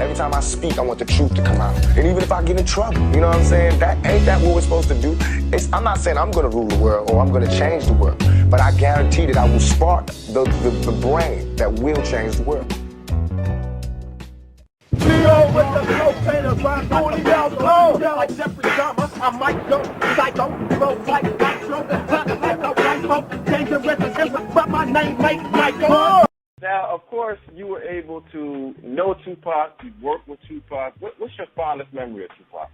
Every time I speak, I want the truth to come out. And even if I get in trouble, you know what I'm saying? Ain't that what we're supposed to do? I'm not saying I'm going to rule the world or I'm going to change the world, but I guarantee that I will spark the brain that will change the world. With the flow painter, by doing it out alone. Like Jeffrey Dahmer, I might go psycho, flow like Nitro, like a rifle, dangerous, but my name ain't Michael. Now, of course, you were able to know Tupac, you worked with Tupac. What's your fondest memory of Tupac?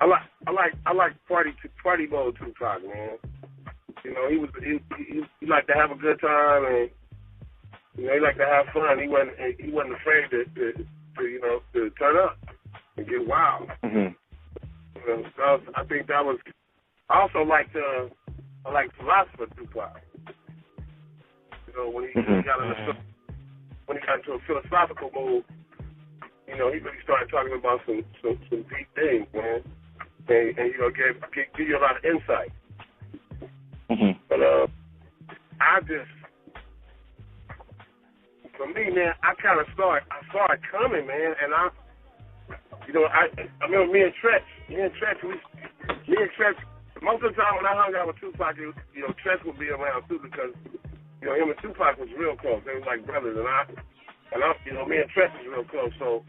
I like party mode Tupac, man. You know, he liked to have a good time, and you know, he liked to have fun. He wasn't afraid to turn up and get wild. Mm-hmm. You know, so I think that was. I also liked philosopher Tupac. You know, when he got into a philosophical mode, you know, he really started talking about some deep things, man, and you know, give you a lot of insight. Mm-hmm. But for me, man, I saw it coming, man, and I remember me and Tretch, most of the time when I hung out with Tupac, you know, Tretch would be around too because, you know, him and Tupac was real close. They were like brothers, and I, you know, me and Tretch was real close. So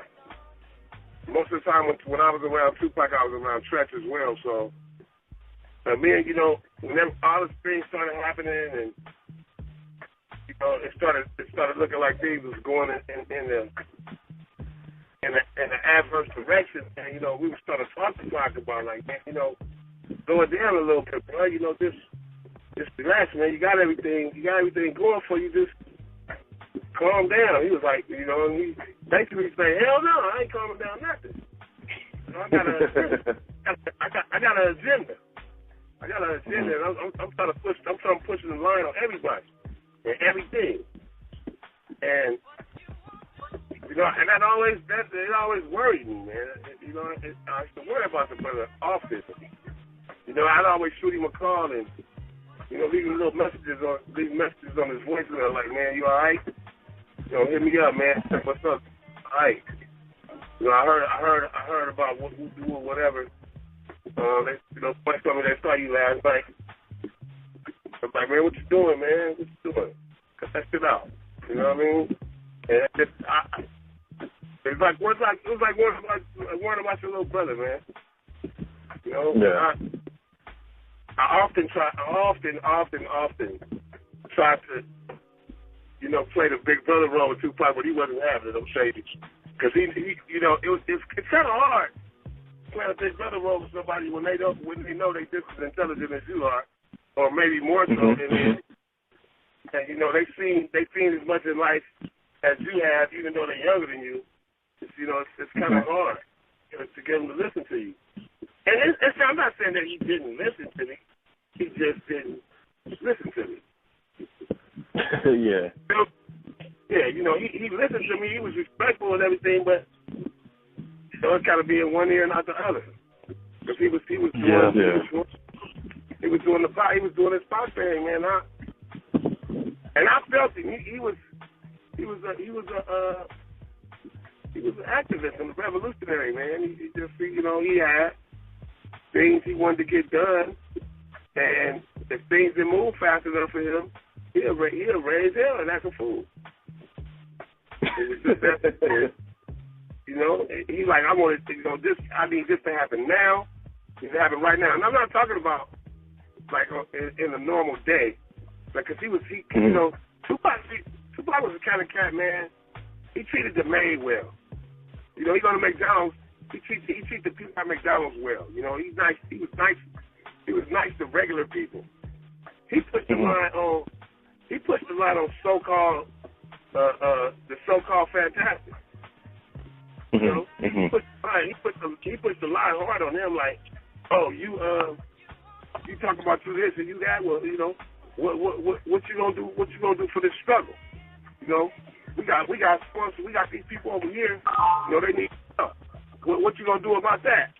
most of the time when I was around Tupac, I was around Tretch as well. So me and, you know, whenever all this things started happening, and you know, it started looking like things was going in the adverse direction, and you know, we would start to talk to Tupac about, like, man, you know, slow it down a little bit, bro. You know, just relax, man. You got everything going for you. Just calm down. He was like, you know, and he basically said, hell no, I ain't calming down nothing. You know, I got an agenda. I got an agenda, and I'm trying to push the line on everybody and everything. And you know, and it always worried me, man. You know, I used to worry about the brother often. You know, I'd always shoot him a call and, you know, leave messages on his voicemail, like, man, you all right? You know, hit me up, man. What's up? All right. You know, I heard about what you do or whatever. You know, somebody told me they saw you last night. I'm like, man, what you doing, man? What you doing? Cut that shit out. You know what I mean? And it was like one about your little brother, man. You know, yeah. I often try to, you know, play the big brother role with Tupac, but he wasn't having it. I'm shady, because he you know, it's kind of hard to play a big brother role with somebody when they know they just as intelligent as you are, or maybe more so than and you know, they've seen as much in life as you have, even though they're younger than you. You know, it's kind of hard to get them to listen to you. And I'm not saying that he didn't listen to me. He just didn't listen to me. Yeah. Yeah, you know, he listened to me. He was respectful and everything, but you know, it's got to be in one ear and not the other. Because he was doing his pop thing, man. And I felt him. He was an activist and a revolutionary, man. He just, you know, he had things he wanted to get done, and if things didn't move fast enough for him, he'll raise hell and act a fool. It was just that, you know, he's like, I need this to happen now. It to happen right now. And I'm not talking about like in a normal day, like, cause you know, Tupac was the kind of cat, man. He treated the maid well. You know, he go to McDonald's. He treat the people at McDonald's well. You know, he's nice. He was nice. He was nice to regular people. He pushed the line on. He pushed the line on so-called the so-called fantastic. You know, he pushed the line hard on them. Like, oh, you talk about you this and you that. Well, you know, what you gonna do? What you gonna do for this struggle? You know, we got sponsors. We got these people over here. You know, they need help. What you gonna do about that?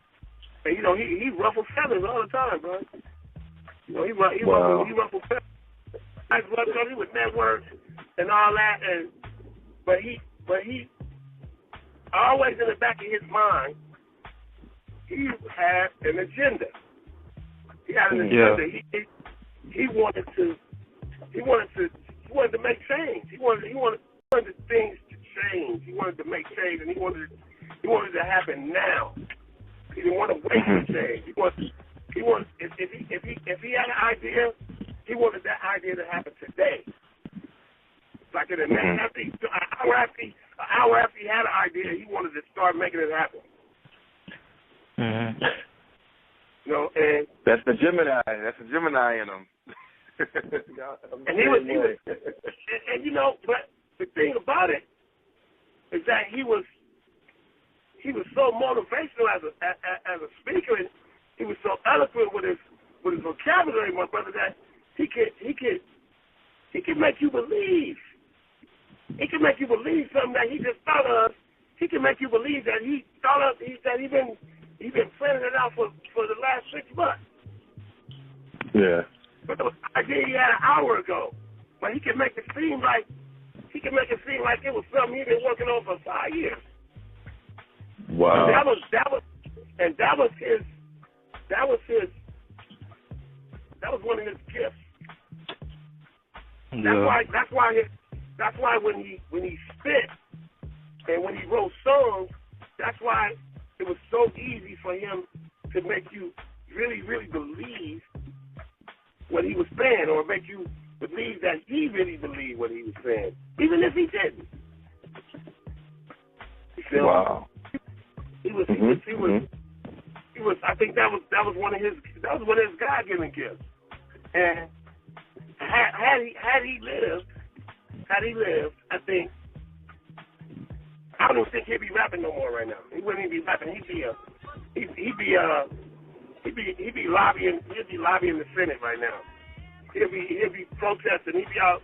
And you know, he ruffles feathers all the time, bro. You know, he ruffles feathers. he would network and all that, but he always in the back of his mind, he had an agenda. He had an agenda. He wanted to make change. He wanted things to change. He wanted to make change, and he wanted it to happen now. He didn't want to wait for change. He wanted if he had an idea, he wanted that idea to happen today. Like in the next an hour after he had an idea, he wanted to start making it happen. You know, and that's the Gemini. That's the Gemini in him. And he was, and you know, but the thing about it is that he was so motivational as a speaker, and he was so eloquent with his vocabulary, my brother, that he could make you believe. He can make you believe something that he just thought of. He can make you believe that he thought of that he been planning it out for the last 6 months. Yeah. But the idea he had an hour ago. But he can make it seem like it was something he'd been working on for 5 years. Wow. And that was one of his gifts. Yeah. That's why when he spit and when he wrote songs, that's why it was so easy for him to make you really, really believe what he was saying, or make you believe that he really believed what he was saying, even if he didn't. You feel wow. He was. I think that was one of his God-given gifts. And had he lived, I don't even think he'd be rapping no more right now. He wouldn't even be rapping. He'd be lobbying. He'd be lobbying the Senate right now. He'd be protesting. He'd be out.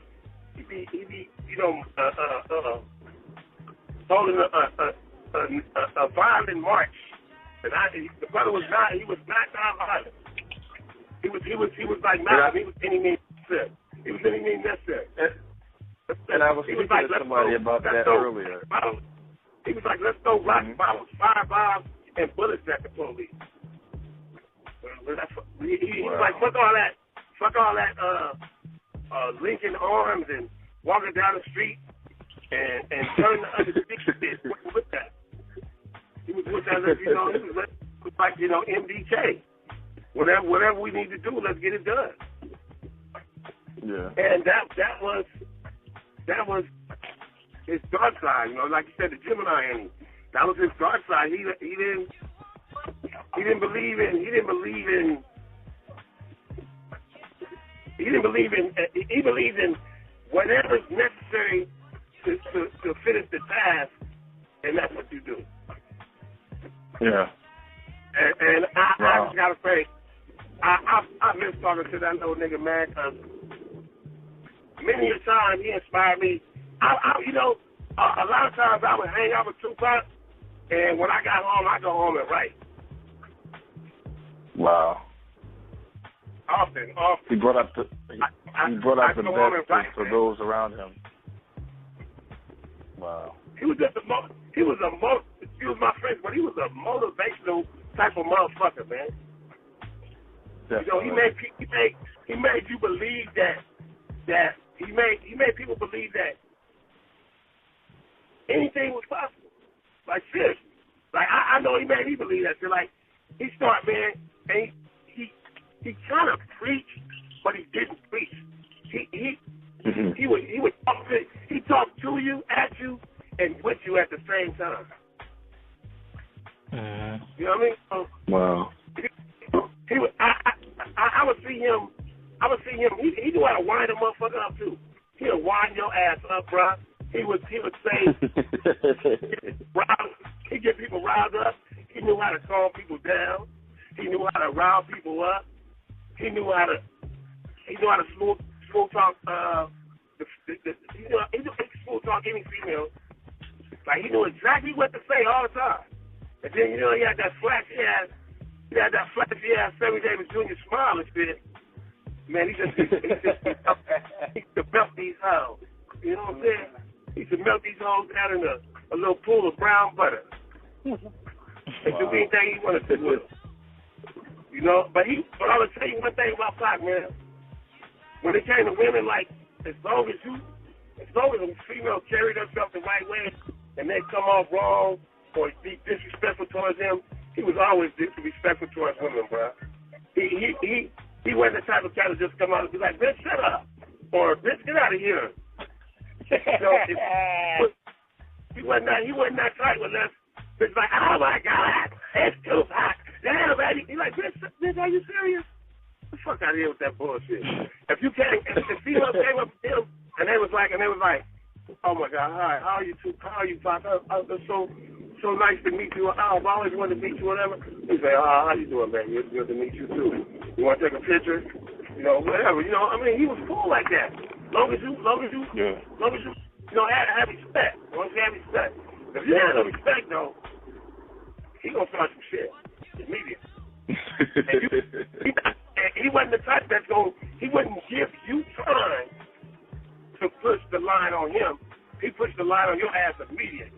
He'd be holding a violent march. And the brother was not. He was not violent. He was like not. He was any means necessary. He was any means necessary. And I was speaking to somebody about that earlier. He was like, let's throw rock bombs, fire bombs, and bullets at the police. He was like, fuck all that linking arms and walking down the street and turning the other cheek. With that. He was with that, he was like, MDK. Whatever we need to do, let's get it done. Yeah. And that was his dark side, like you said, the Gemini in him. That was his dark side. He believed in whatever's necessary to finish the task, and that's what you do. Yeah. And I just gotta say, I miss talking to that little nigga, man, because many a time he inspired me. A lot of times I would hang out with Tupac, and when I got home, I go home and write. Wow. Often. He brought up the best for those around him. Wow. He was my friend, but he was a motivational type of motherfucker, man. Definitely. He made you believe that he made people believe that anything was possible. Like, seriously. Like, I know he made me believe that. So, like, he started, man, and he kind of preached, but he didn't preach. He would talk to you, at you, and with you at the same time. You know what I mean? So, wow. I would see him. He knew how to wind a motherfucker up too. He'll wind your ass up, bro. He would say, he'd get people riled up. He knew how to calm people down. He knew how to rile people up. He knew how to smooth talk. He knew smooth talk any female. Like, he knew exactly what to say all the time. And then he had that flashy ass 7 Davis Jr. smile and shit. Man, he house. You know what I'm saying? He used to melt these hoes down in a little pool of brown butter. And do anything he wanted to with them. You know, but I would tell you one thing about Pac, man. When it came to women, like, as long as a female carried herself the right way and they come off wrong or be disrespectful towards him, he was always disrespectful towards women, bro. He wasn't the type of guy to just come out and be like, bitch, shut up. Or, bitch, get out of here. He wasn't that type with us. Bitch like, oh my God, it's Tupac. Damn, baby. He's like, bitch, are you serious? Get the fuck out of here with that bullshit. If female came up to him and they was like, oh my God, hi, how are you, Pac? It's so nice to meet you. I've always wanted to meet you, whatever. He say, how you doing, man? It's good to meet you too. You want to take a picture? You know, whatever. You know, I mean, he was cool like that. Long as you have respect. As long as you have respect. If you have no respect, though, he gonna start some shit immediately. And he wasn't the type that's he wouldn't give you time to push the line on him. He pushed the line on your ass immediately.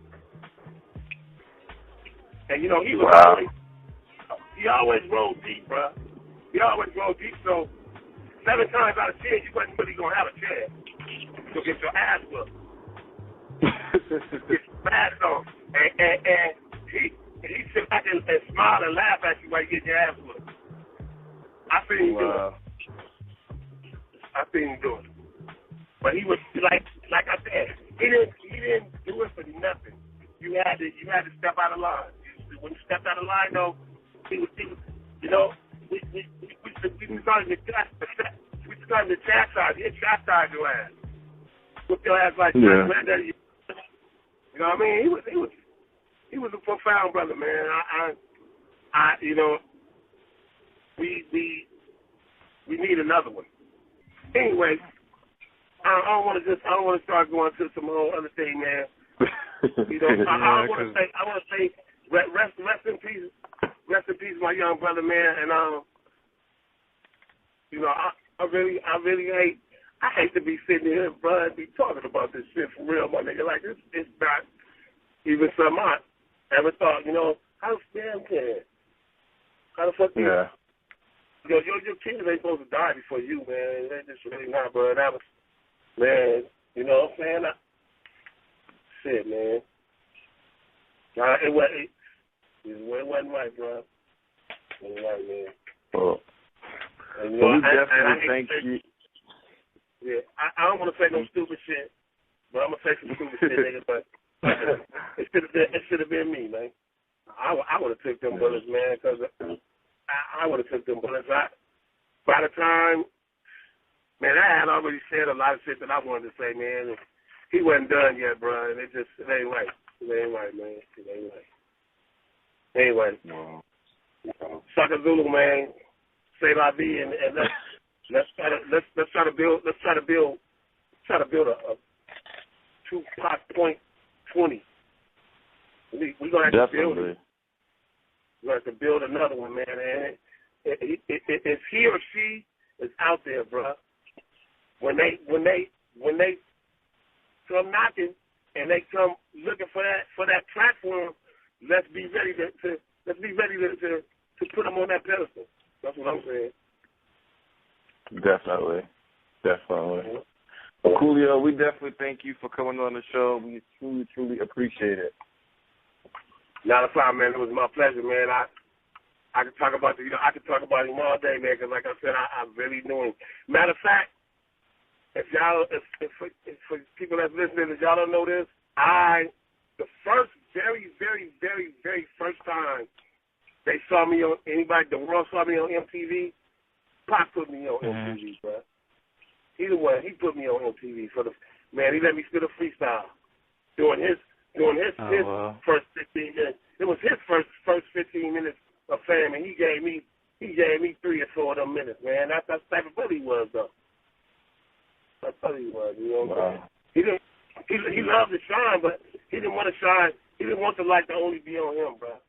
And you know, he always rolled deep, bro. He always rolled deep, so 7 times out of 10, you wasn't really gonna have a chance to get your ass whooped. Get your ass on. And he sit back and smile and laugh at you while you get your ass whooped. I seen him do it. But he was like I said, he didn't do it for nothing. You had to step out of line. When you stepped out of line, though, he was you know, we started to chastise. He had chastised your ass. Whip your ass like that. You know what I mean? He was a profound brother, man. I you know, we need another one. Anyway, I don't want to start going to some whole other thing, man. You know, I want to say rest in peace, my young brother, man. And you know, I really hate to be sitting here, bro, and be talking about this shit for real, my nigga. Like, it's not even something I ever thought, you know, how damn can? How the fuck you? Yeah. Your kids ain't supposed to die before you, man. They just really not, bro. That was, man, you know what I'm saying? Shit, man. It wasn't right, bro. It wasn't right, man. Well, and, you know, we definitely thank you. Yeah, I don't want to say no stupid shit, but I'm going to say some stupid shit, nigga, but it should have been me, man. I would have took them bullets, man, because I would have took them bullets. By the time, man, I had already said a lot of shit that I wanted to say, man. He wasn't done yet, bro, and it ain't right. It ain't right, man. It ain't right. Anyway, Shaka Zulu, man, say la vie, and let's try to build a Tupac point 20. We're gonna have to build it. We're gonna have to build another one, man. And if he or she is out there, bro, when they come knocking and they come looking for that platform, let's be ready to put them on that pedestal. That's what I'm saying. Definitely. Well, Coolio, we definitely thank you for coming on the show. We truly, truly appreciate it. Not a problem, man. It was my pleasure, man. I could talk about I could talk about him all day, man. Because like I said, I really knew him. Matter of fact, if for people that's listening, if y'all don't know this, the first very, very, very, very first time they saw me on the world saw me on MTV, Pop put me on MTV, bro. He the one. He put me on MTV for he let me spit a freestyle during his first 15 minutes. It was his first 15 minutes of fame, and he gave me 3 or 4 of them minutes, man. That's the type of brother he was, though. That's what he was, you know what I'm saying? He loved to shine, but he didn't want to shine. He didn't want the light to only be on him, bro.